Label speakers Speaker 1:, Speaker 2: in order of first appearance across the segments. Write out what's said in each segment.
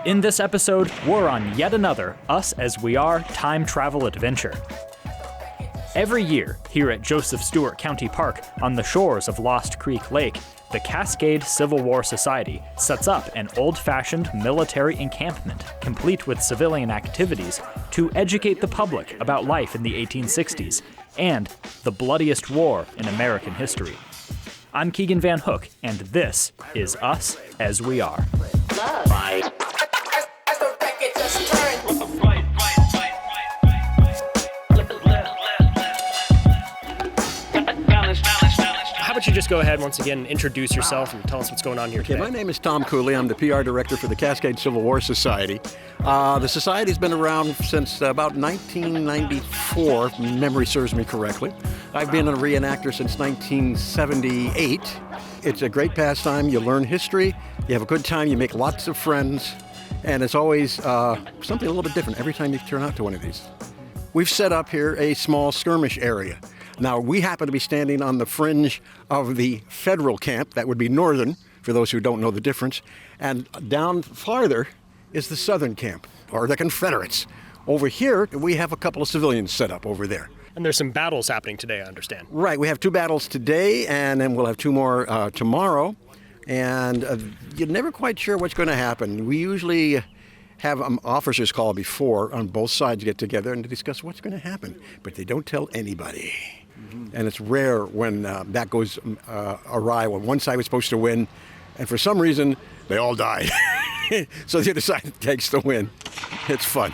Speaker 1: In this episode, we're on yet another Us As We Are time travel adventure. Every year, here at Joseph Stewart County Park on the shores of Lost Creek Lake, the Cascade Civil War Society sets up an old-fashioned military encampment, complete with civilian activities, to educate the public about life in the 1860s and the bloodiest war in American history. I'm Keegan Van Hook, and this is Us As We Are.
Speaker 2: How about you just go ahead once again and introduce yourself and tell us what's going on here today.
Speaker 3: My name is Tom Cooley. I'm the PR director for the Cascade Civil War Society. The society's been around since about 1994, if memory serves me correctly. I've been a reenactor since 1978. It's a great pastime. You learn history, you have a good time, you make lots of friends, and it's always something a little bit different every time you turn out to one of these. We've set up here a small skirmish area. Now, we happen to be standing on the fringe of the federal camp. That would be northern, for those who don't know the difference. And down farther is the southern camp, or the Confederates. Over here, we have a couple of civilians set up over there.
Speaker 2: And there's some battles happening today, I understand.
Speaker 3: Right, we have 2 battles today, and then we'll have 2 more tomorrow. And you're never quite sure what's going to happen. We usually have officers call before on both sides get together and to discuss what's going to happen, but they don't tell anybody. And it's rare when that goes awry, when one side was supposed to win, and for some reason, they all die. So the other side takes the win. It's fun.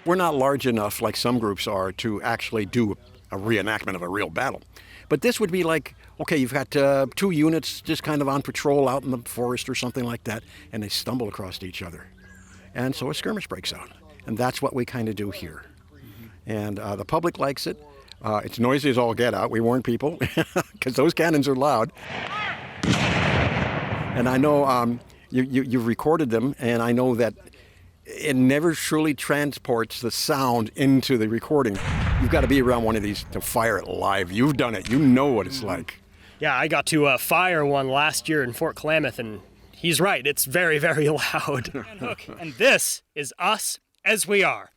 Speaker 3: We're not large enough, like some groups are, to actually do a reenactment of a real battle. But this would be like, okay, you've got 2 units just kind of on patrol out in the forest or something like that, and they stumble across each other. And so a skirmish breaks out. And that's what we kind of do here. And the public likes it. It's noisy as all get out. We warn people, because those cannons are loud. And I know you've recorded them, and I know that it never truly transports the sound into the recording. You've got to be around one of these to fire it live. You've done it. You know what it's like.
Speaker 2: Yeah, I got to fire one last year in Fort Klamath, and he's right. It's very, very loud. And this is Us As We Are.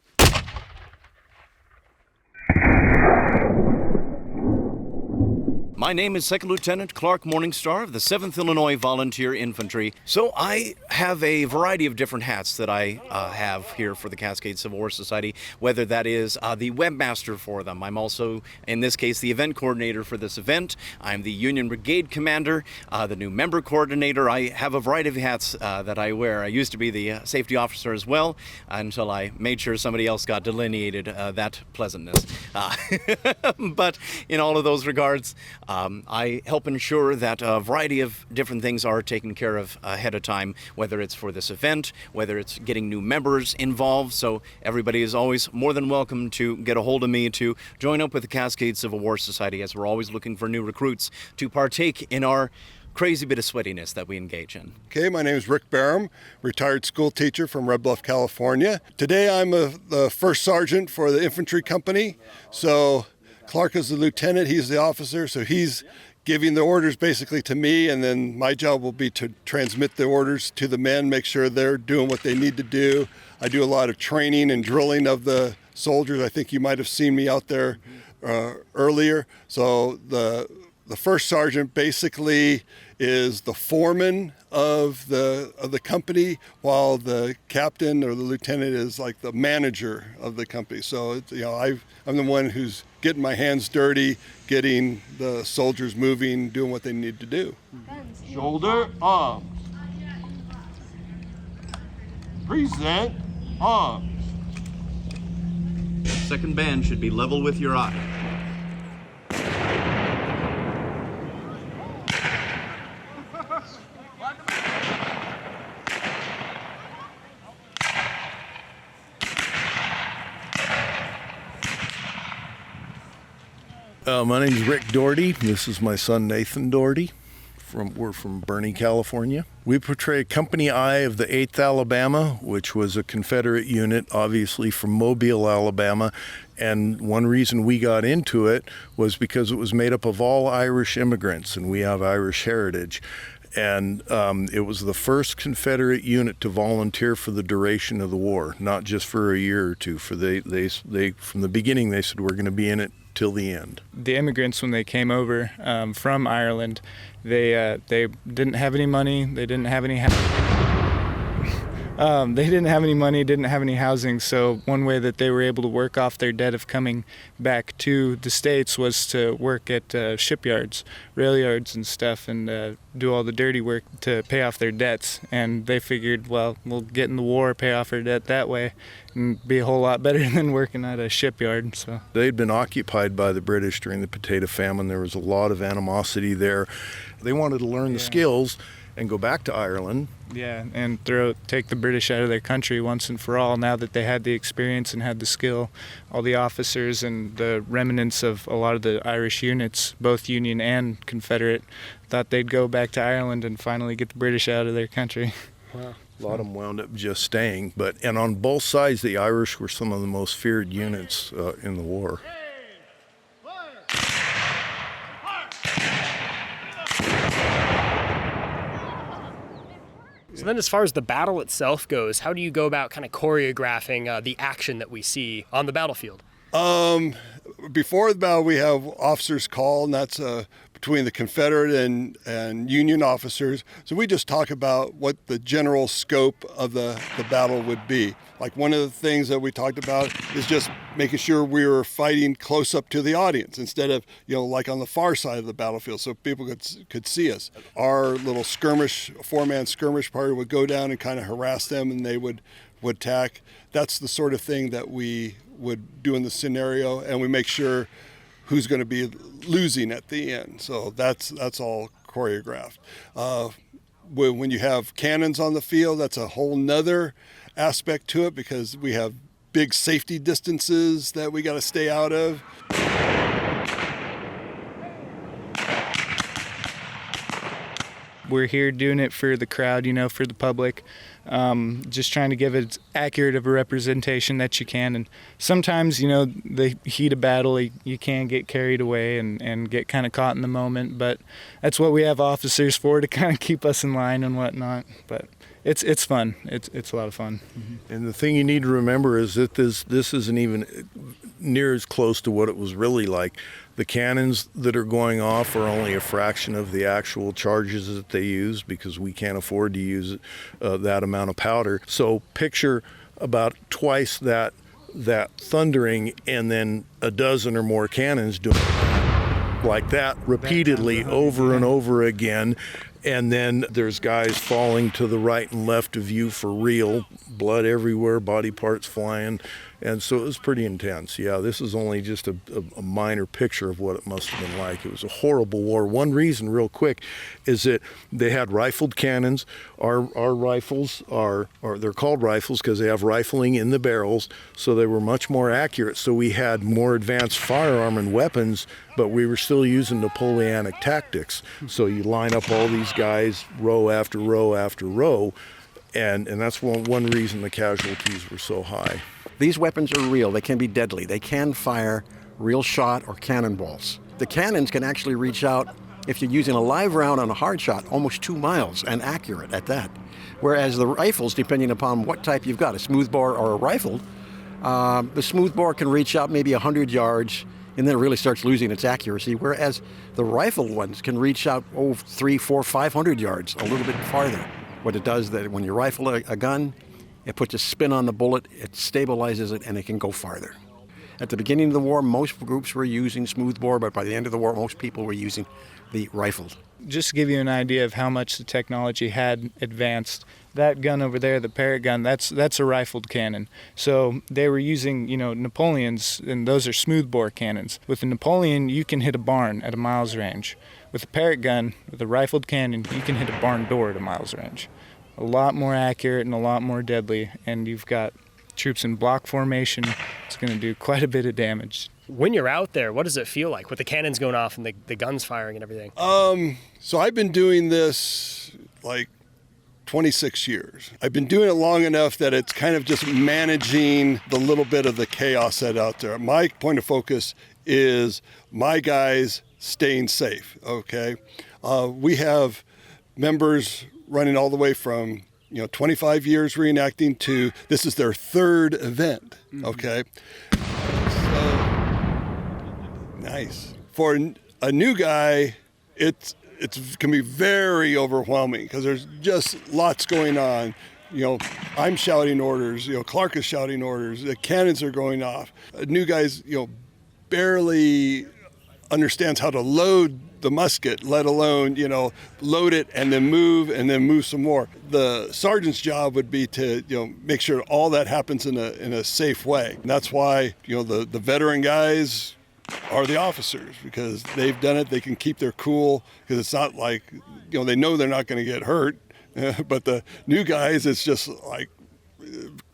Speaker 4: My name is Second Lieutenant Clark Morningstar of the 7th Illinois Volunteer Infantry. So I have a variety of different hats that I have here for the Cascade Civil War Society, whether that is the webmaster for them. I'm also, in this case, the event coordinator for this event. I'm the Union Brigade Commander, the new member coordinator. I have a variety of hats that I wear. I used to be the safety officer as well, until I made sure somebody else got delineated that pleasantness. But in all of those regards, I help ensure that a variety of different things are taken care of ahead of time, whether it's for this event, whether it's getting new members involved. So everybody is always more than welcome to get a hold of me to join up with the Cascade Civil War Society, as we're always looking for new recruits to partake in our crazy bit of sweatiness that we engage in.
Speaker 5: Okay, my name is Rick Baram, retired school teacher from Red Bluff, California. Today I'm the first sergeant for the infantry company. So Clark is the lieutenant, he's the officer, so he's giving the orders basically to me, and then my job will be to transmit the orders to the men, make sure they're doing what they need to do. I do a lot of training and drilling of the soldiers. I think you might have seen me out there earlier. So the first sergeant basically is the foreman of the company, while the captain or the lieutenant is like the manager of the company. So it's, I'm the one who's getting my hands dirty, getting the soldiers moving, doing what they need to do.
Speaker 6: Shoulder, arms. Present, arms.
Speaker 4: Second band should be level with your eye.
Speaker 7: My name is Rick Doherty. This is my son Nathan Doherty We're from Bernie, California. We portray Company I of the 8th Alabama, which was a Confederate unit, obviously from Mobile, Alabama. And one reason we got into it was because it was made up of all Irish immigrants, and we have Irish heritage. And it was the first Confederate unit to volunteer for the duration of the war, not just for a year or two. From the beginning, they said, we're going to be in it till the end.
Speaker 8: The immigrants, when they came over from Ireland, they didn't have any money. They didn't have any. They didn't have any money, didn't have any housing, so one way that they were able to work off their debt of coming back to the States was to work at shipyards, rail yards and stuff, and do all the dirty work to pay off their debts. And they figured, well, we'll get in the war, pay off our debt that way, and be a whole lot better than working at a shipyard. So
Speaker 7: they'd been occupied by the British during the potato famine. There was a lot of animosity there. They wanted to learn the skills and go back to Ireland.
Speaker 8: Yeah, and take the British out of their country once and for all. Now that they had the experience and had the skill, all the officers and the remnants of a lot of the Irish units, both Union and Confederate, thought they'd go back to Ireland and finally get the British out of their country.
Speaker 7: Wow. A lot of them wound up just staying. And on both sides, the Irish were some of the most feared units in the war.
Speaker 2: So then as far as the battle itself goes, how do you go about kind of choreographing the action that we see on the battlefield?
Speaker 5: Before the battle, we have officers' call, and that's between the Confederate and Union officers. So we just talk about what the general scope of the battle would be. Like one of the things that we talked about is just making sure we were fighting close up to the audience instead of, like on the far side of the battlefield so people could see us. Our little skirmish, 4-man skirmish party would go down and kind of harass them, and they would attack. That's the sort of thing that we would do in the scenario, and we make sure who's going to be losing at the end. So that's all choreographed. When you have cannons on the field, that's a whole nother aspect to it because we have big safety distances that we got to stay out of.
Speaker 8: We're here doing it for the crowd, for the public, just trying to give it as accurate of a representation that you can. And sometimes, the heat of battle, you can get carried away and get kind of caught in the moment. But that's what we have officers for, to kind of keep us in line and whatnot. But it's fun. It's a lot of fun. Mm-hmm.
Speaker 7: And the thing you need to remember is that this isn't even near as close to what it was really like. The cannons that are going off are only a fraction of the actual charges that they use because we can't afford to use that amount of powder. So picture about twice that thundering and then a dozen or more cannons doing like that repeatedly over and over again. And then there's guys falling to the right and left of you for real, blood everywhere, body parts flying. And so it was pretty intense. Yeah, this is only just a minor picture of what it must have been like. It was a horrible war. One reason, real quick, is that they had rifled cannons. Our rifles they're called rifles because they have rifling in the barrels, so they were much more accurate. So we had more advanced firearm and weapons, but we were still using Napoleonic tactics. So you line up all these guys row after row after row, and that's one reason the casualties were so high.
Speaker 3: These weapons are real. They can be deadly. They can fire real shot or cannonballs. The cannons can actually reach out, if you're using a live round on a hard shot, almost 2 miles, and accurate at that. Whereas the rifles, depending upon what type you've got, a smoothbore or a rifled, the smoothbore can reach out maybe 100 yards, and then it really starts losing its accuracy, whereas the rifled ones can reach out 300, 400, 500 yards, a little bit farther. What it does, that when you rifle a gun, it puts a spin on the bullet, it stabilizes it, and it can go farther. At the beginning of the war, most groups were using smoothbore, but by the end of the war, most people were using the rifled.
Speaker 8: Just to give you an idea of how much the technology had advanced, that gun over there, the Parrott gun, that's a rifled cannon. So they were using, Napoleon's, and those are smoothbore cannons. With the Napoleon, you can hit a barn at a mile's range. With the Parrott gun, with a rifled cannon, you can hit a barn door at a mile's range. A lot more accurate and a lot more deadly, and you've got troops in block formation. It's going to do quite a bit of damage.
Speaker 2: When you're out there, what does it feel like with the cannons going off and the guns firing and everything?
Speaker 5: So I've been doing this like 26 years. I've been doing it long enough that it's kind of just managing the little bit of the chaos that's out there. My point of focus is my guys staying safe, okay? We have members running all the way from 25 years reenacting to this is their third event, okay? So, nice. For a new guy, it can be very overwhelming because there's just lots going on. I'm shouting orders, Clark is shouting orders, the cannons are going off. A new guy's, barely understands how to load the musket, let alone, load it and then move some more. The sergeant's job would be to, make sure all that happens in a safe way. And that's why, the veteran guys are the officers, because they've done it. They can keep their cool because it's not like, they know they're not going to get hurt. But the new guys, it's just like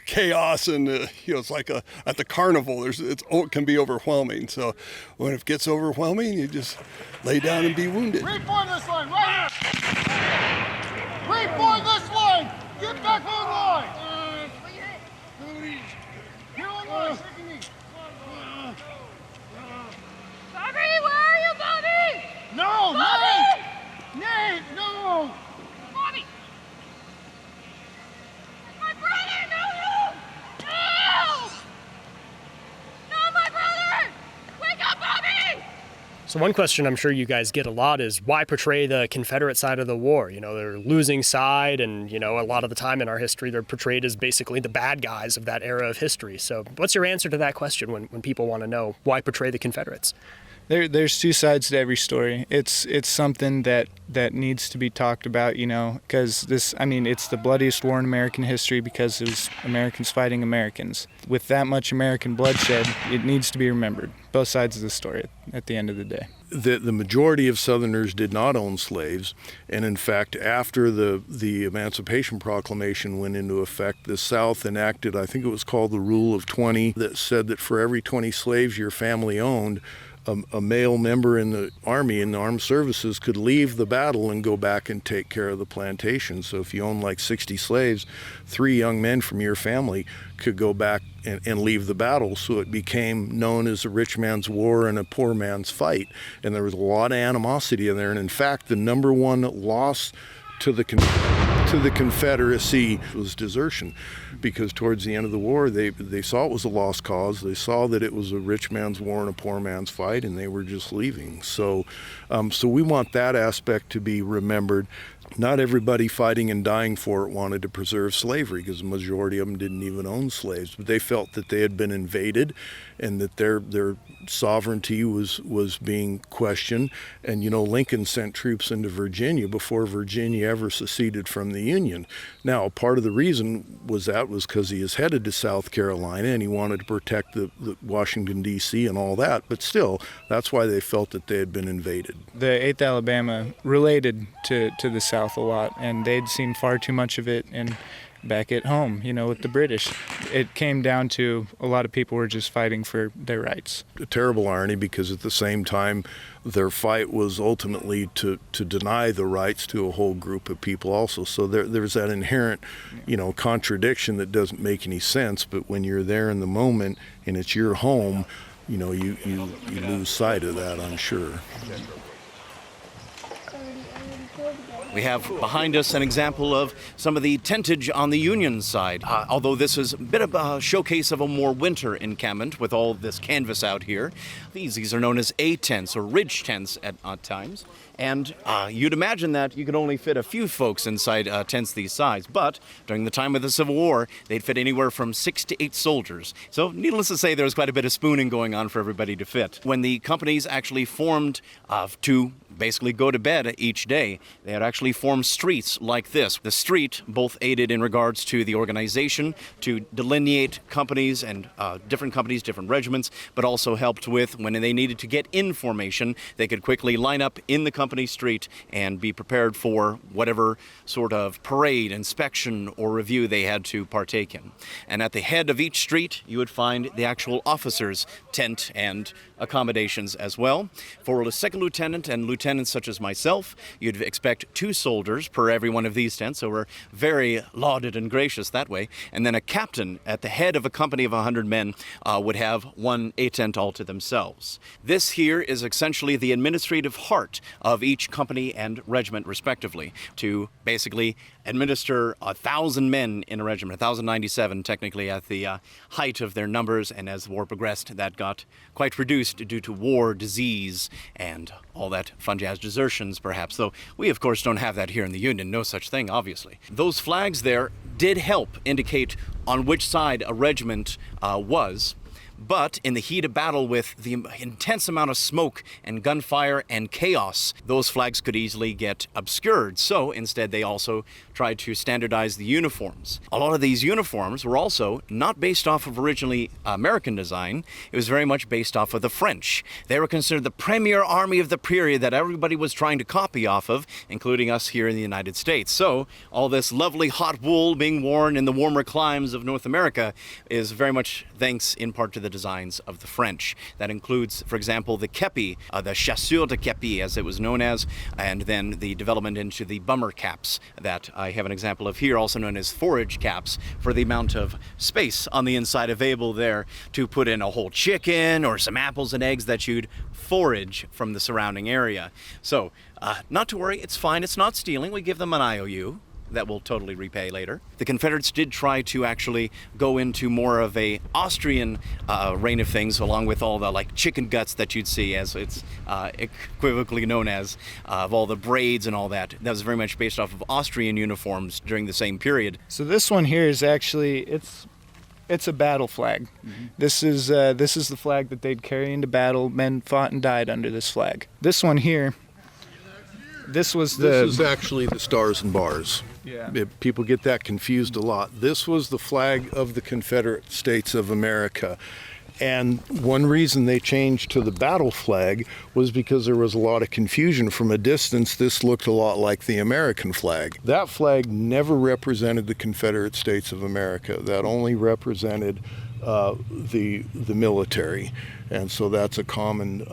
Speaker 5: chaos, and it's like at the carnival. It can be overwhelming. So when it gets overwhelming, you just lay down and be wounded.
Speaker 6: Reform this line, right here! Reform this line! Get back on line! Get on line, shaking knee.
Speaker 9: Bobby, where are you, Bobby?
Speaker 6: No,
Speaker 9: Bobby!
Speaker 6: Nate, no!
Speaker 9: Bobby! My brother, no! No! No, my brother! Wake up, Bobby!
Speaker 2: So one question I'm sure you guys get a lot is why portray the Confederate side of the war? They're losing side, and a lot of the time in our history they're portrayed as basically the bad guys of that era of history. So what's your answer to that question when people want to know why portray the Confederates?
Speaker 8: There's two sides to every story. It's something that needs to be talked about, because it's the bloodiest war in American history because it was Americans fighting Americans. With that much American bloodshed, it needs to be remembered. Both sides of the story at the end of the day.
Speaker 7: The majority of Southerners did not own slaves, and in fact, after the Emancipation Proclamation went into effect, the South enacted, I think it was called the Rule of 20, that said that for every 20 slaves your family owned, a male member in the Army, in the armed services, could leave the battle and go back and take care of the plantation. So if you own like 60 slaves, 3 young men from your family could go back and leave the battle. So it became known as a rich man's war and a poor man's fight. And there was a lot of animosity in there. And in fact, the number one loss to the Confederacy was desertion, because towards the end of the war they saw it was a lost cause. They saw that it was a rich man's war and a poor man's fight, and they were just leaving. So we want that aspect to be remembered. Not everybody fighting and dying for it wanted to preserve slavery, because the majority of them didn't even own slaves, but they felt that they had been invaded and that their sovereignty was being questioned. And Lincoln sent troops into Virginia before Virginia ever seceded from the Union. Now, part of the reason was because he is headed to South Carolina and he wanted to protect the Washington, D.C. and all that, but still, that's why they felt that they had been invaded.
Speaker 8: The 8th Alabama related to the South a lot, and they'd seen far too much of it back at home, with the British. It came down to a lot of people were just fighting for their rights.
Speaker 7: A terrible irony, because at the same time their fight was ultimately to deny the rights to a whole group of people also. So there's that inherent, contradiction that doesn't make any sense, but when you're there in the moment and it's your home, you lose sight of that, I'm sure.
Speaker 4: We have behind us an example of some of the tentage on the Union side. Although this is a bit of a showcase of a more winter encampment with all this canvas out here. These are known as A tents or ridge tents at times. And you'd imagine that you could only fit a few folks inside tents these size, but during the time of the Civil War, they'd fit anywhere from 6 to 8 soldiers. So needless to say, there was quite a bit of spooning going on for everybody to fit. When the companies actually formed to basically go to bed each day. They had actually formed streets like this. The street both aided in regards to the organization, to delineate companies and different companies, different regiments, but also helped with when they needed to get in formation, they could quickly line up in the company street and be prepared for whatever sort of parade, inspection, or review they had to partake in. And at the head of each street, you would find the actual officer's tent and accommodations as well. For a second lieutenant and lieutenants such as myself, you'd expect 2 soldiers per every one of these tents, so we're very lauded and gracious that way. And then a captain at the head of a company of 100 men would have 1 A-tent all to themselves. This here is essentially the administrative heart of each company and regiment respectively, to basically administer 1,000 men in a regiment, 1,097 technically at the height of their numbers, and as the war progressed that got quite reduced due to war, disease, and all that fun jazz, desertions perhaps, though we of course don't have that here in the Union, no such thing obviously. Those flags there did help indicate on which side a regiment was. But in the heat of battle with the intense amount of smoke and gunfire and chaos, those flags could easily get obscured. So instead, they also tried to standardize the uniforms. A lot of these uniforms were also not based off of originally American design. It was very much based off of the French. They were considered the premier army of the period that everybody was trying to copy off of, including us here in the United States. So all this lovely hot wool being worn in the warmer climes of North America is very much thanks in part to the designs of the French. That includes, for example, the kepi, the chasseur de kepi as it was known as, and then the development into the bummer caps that I have an example of here, also known as forage caps, for the amount of space on the inside available there to put in a whole chicken or some apples and eggs that you'd forage from the surrounding area. So, not to worry, it's fine, it's not stealing, we give them an IOU that we'll totally repay later. The Confederates did try to actually go into more of a Austrian reign of things, along with all the like chicken guts that you'd see, as it's equivocally known as, of all the braids and all that. That was very much based off of Austrian uniforms during the same period.
Speaker 8: So this one here is actually, it's a battle flag. Mm-hmm. This is the flag that they'd carry into battle. Men fought and died under this flag. This one here, this is
Speaker 7: actually the Stars and Bars.
Speaker 8: Yeah.
Speaker 7: People get that confused a lot. This was the flag of the Confederate States of America. And one reason they changed to the battle flag was because there was a lot of confusion. From a distance, this looked a lot like the American flag. That flag never represented the Confederate States of America. That only represented the military. And so that's a common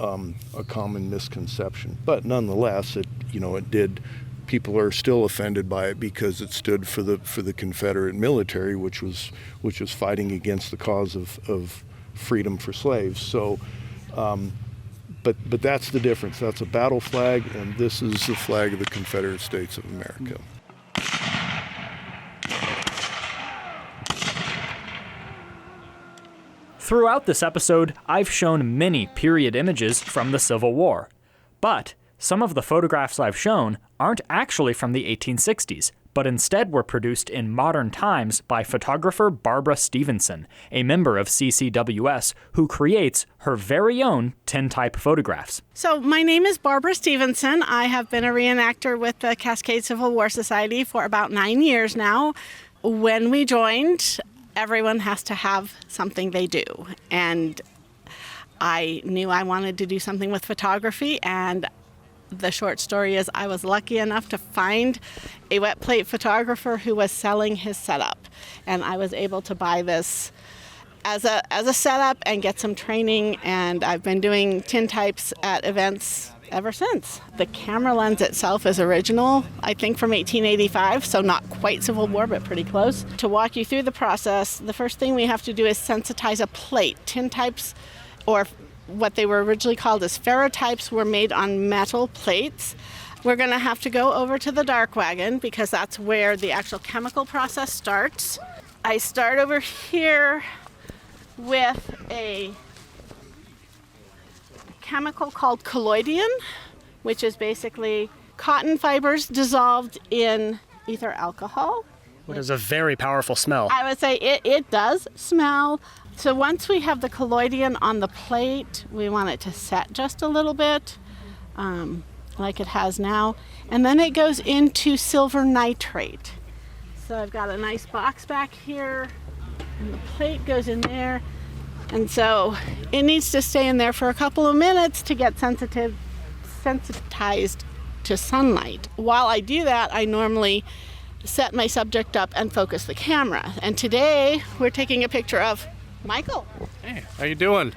Speaker 7: misconception. But nonetheless, it did. People are still offended by it because it stood for the Confederate military, which was fighting against the cause of freedom for slaves. So, but that's the difference. That's a battle flag, and this is the flag of the Confederate States of America.
Speaker 1: Throughout this episode, I've shown many period images from the Civil War, but some of the photographs I've shown aren't actually from the 1860s, but instead were produced in modern times by photographer Barbara Stevenson, a member of CCWS, who creates her very own tintype photographs.
Speaker 10: So my name is Barbara Stevenson. I have been a reenactor with the Cascade Civil War Society for about 9 years now. When we joined, everyone has to have something they do. And I knew I wanted to do something with photography, and the short story is I was lucky enough to find a wet plate photographer who was selling his setup. And I was able to buy this as a setup and get some training, and I've been doing tintypes at events ever since. The camera lens itself is original, I think from 1885, so not quite Civil War, but pretty close. To walk you through the process, the first thing we have to do is sensitize a plate. Tintypes, or what they were originally called as ferrotypes, were made on metal plates. We're going to have to go over to the dark wagon because that's where the actual chemical process starts. I start over here with a chemical called collodion, which is basically cotton fibers dissolved in ether alcohol.
Speaker 2: What is a very powerful smell.
Speaker 10: I would say it does smell. So once we have the collodion on the plate, we want it to set just a little bit. like it has now. And then it goes into silver nitrate. So I've got a nice box back here, and the plate goes in there. And so it needs to stay in there for a couple of minutes to get sensitized to sunlight. While I do that, I normally set my subject up and focus the camera. And today we're taking a picture of Michael.
Speaker 11: Hey, how you doing?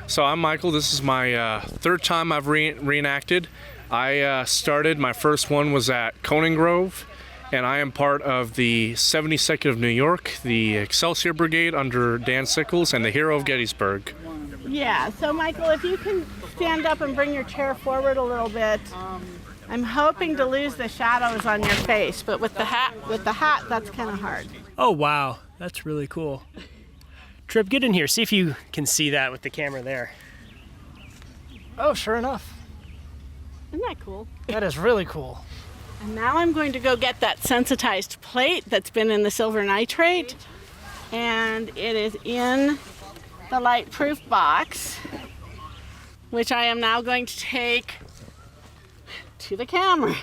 Speaker 11: So I'm Michael. This is my third time I've reenacted. I started, my first one was at Conan Grove, and I am part of the 72nd of New York, the Excelsior Brigade under Dan Sickles, and the Hero of Gettysburg.
Speaker 10: Yeah, so Michael, if you can stand up and bring your chair forward a little bit. I'm hoping to lose the shadows on your face, but with the hat, that's kind of hard.
Speaker 2: Oh, wow. That's really cool. Trip, get in here. See if you can see that with the camera there. Oh, sure enough.
Speaker 10: Isn't that cool?
Speaker 2: That is really cool.
Speaker 10: And now I'm going to go get that sensitized plate that's been in the silver nitrate, and it is in the light-proof box, which I am now going to take to the camera.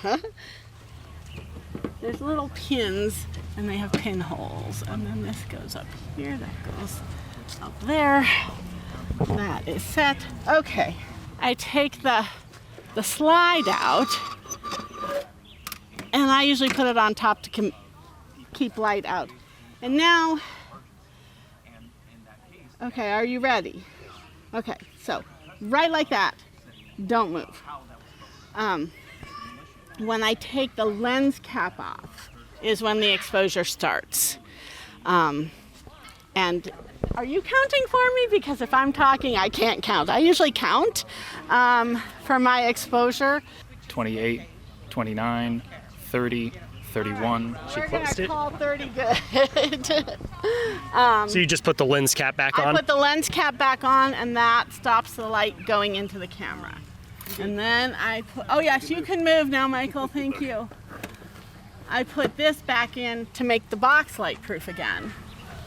Speaker 10: There's little pins, and they have pinholes, and then this goes up here, that goes up there. That is set. Okay, I take the slide out, and I usually put it on top to keep light out. And now, okay, are you ready? Okay, so right like that, don't move. When I take the lens cap off is when the exposure starts. And are you counting for me? Because if I'm talking, I can't count. I usually count for my exposure.
Speaker 1: 28, 29, 30, 31.
Speaker 10: We're going to call 30 good.
Speaker 2: So you just put the lens cap back on?
Speaker 10: I put the lens cap back on, and that stops the light going into the camera. And then I put, oh yes, you can move now, Michael, thank you. I put this back in to make the box light proof again.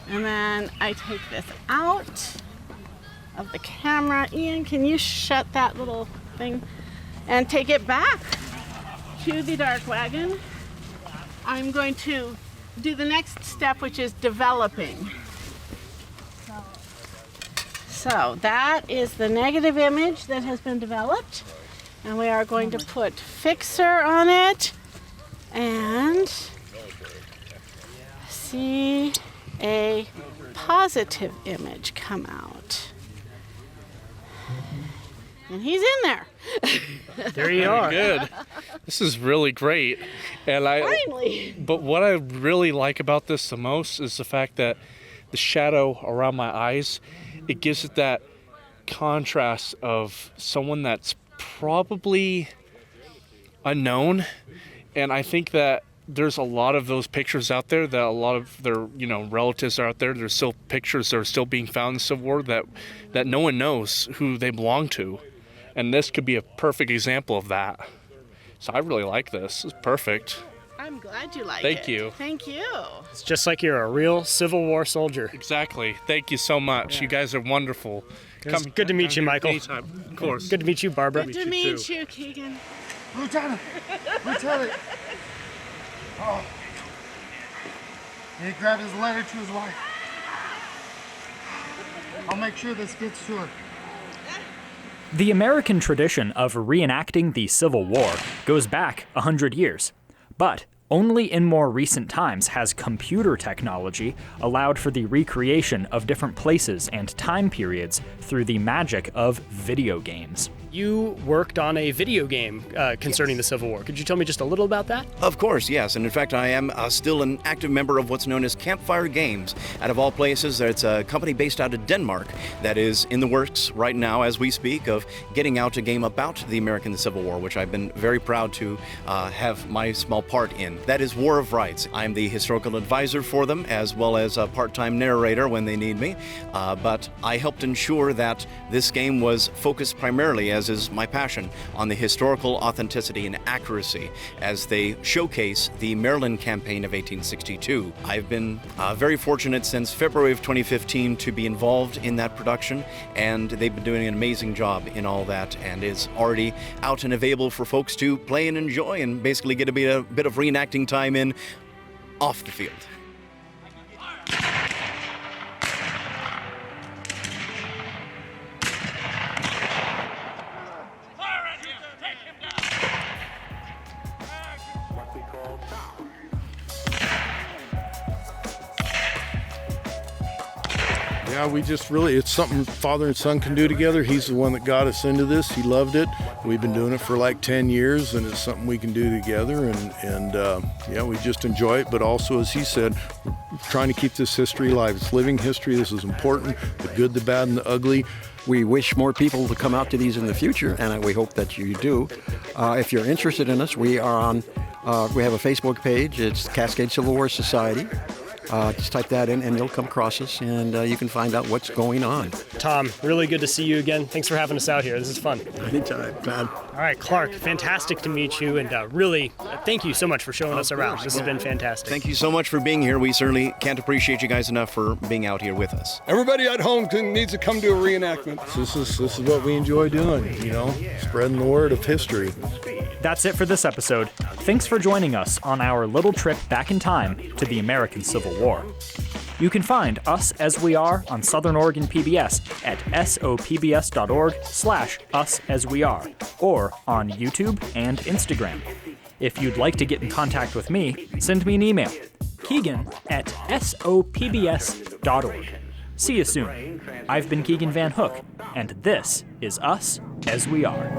Speaker 10: And then I take this out of the camera. Ian, can you shut that little thing? And take it back to the dark wagon. I'm going to do the next step, which is developing. So that is the negative image that has been developed, and we are going to put fixer on it and see a positive image come out. And he's in there.
Speaker 2: There you are.
Speaker 11: Good. This is really great. And
Speaker 10: Finally.
Speaker 11: But what I really like about this the most is the fact that the shadow around my eyes, it gives it that contrast of someone that's probably unknown. And I think that there's a lot of those pictures out there that a lot of their, relatives are out there. There's still pictures that are still being found in the Civil War that no one knows who they belong to. And this could be a perfect example of that. So I really like this. It's perfect.
Speaker 10: I'm glad you like it.
Speaker 11: Thank you.
Speaker 10: Thank you.
Speaker 2: It's just like you're a real Civil War soldier.
Speaker 11: Exactly. Thank you so much. Yeah. You guys are wonderful.
Speaker 2: Good to meet you, Michael.
Speaker 11: Anytime. Of course.
Speaker 2: Good to meet you, Barbara.
Speaker 10: Good to meet you, Keegan.
Speaker 6: Lieutenant! Lieutenant! Oh. He grabbed his letter to his wife. I'll make sure this gets to her.
Speaker 1: The American tradition of reenacting the Civil War goes back 100 years, but only in more recent times has computer technology allowed for the recreation of different places and time periods through the magic of video games.
Speaker 2: You worked on a video game concerning the Civil War. Could you tell me just a little about that?
Speaker 4: Of course, yes. And in fact, I am still an active member of what's known as Campfire Games. Out of all places, it's a company based out of Denmark that is in the works right now as we speak of getting out a game about the American Civil War, which I've been very proud to have my small part in. That is War of Rights. I'm the historical advisor for them as well as a part-time narrator when they need me. But I helped ensure that this game was focused primarily, as emphasizes my passion on the historical authenticity and accuracy as they showcase the Maryland campaign of 1862. I've been very fortunate since February of 2015 to be involved in that production, and they've been doing an amazing job in all that, and is already out and available for folks to play and enjoy and basically get a bit of reenacting time in off the field.
Speaker 7: Yeah, we just really, it's something father and son can do together. He's the one that got us into this. He loved it. We've been doing it for like 10 years, and it's something we can do together. And yeah, we just enjoy it. But also, as he said, we're trying to keep this history alive. It's living history. This is important. The good, the bad, and the ugly.
Speaker 3: We wish more people to come out to these in the future, and we hope that you do. If you're interested in us, we are on, we have a Facebook page. It's Cascade Civil War Society. Just type that in and you'll come across us, and you can find out what's going on.
Speaker 2: Tom, really good to see you again. Thanks for having us out here. This is fun.
Speaker 3: Anytime, man.
Speaker 2: All right, Clark, fantastic to meet you, and really thank you so much for showing us around. This has been fantastic.
Speaker 4: Thank you so much for being here. We certainly can't appreciate you guys enough for being out here with us.
Speaker 5: Everybody at home needs to come to a reenactment.
Speaker 7: This is what we enjoy doing, you know, spreading the word of history.
Speaker 1: That's it for this episode. Thanks for joining us on our little trip back in time to the American Civil War. You can find Us As We Are on Southern Oregon PBS at sopbs.org/usasweare, or on YouTube and Instagram. If you'd like to get in contact with me, send me an email, keegan@sopbs.org. See you soon. I've been Keegan Van Hook, and this is Us As We Are.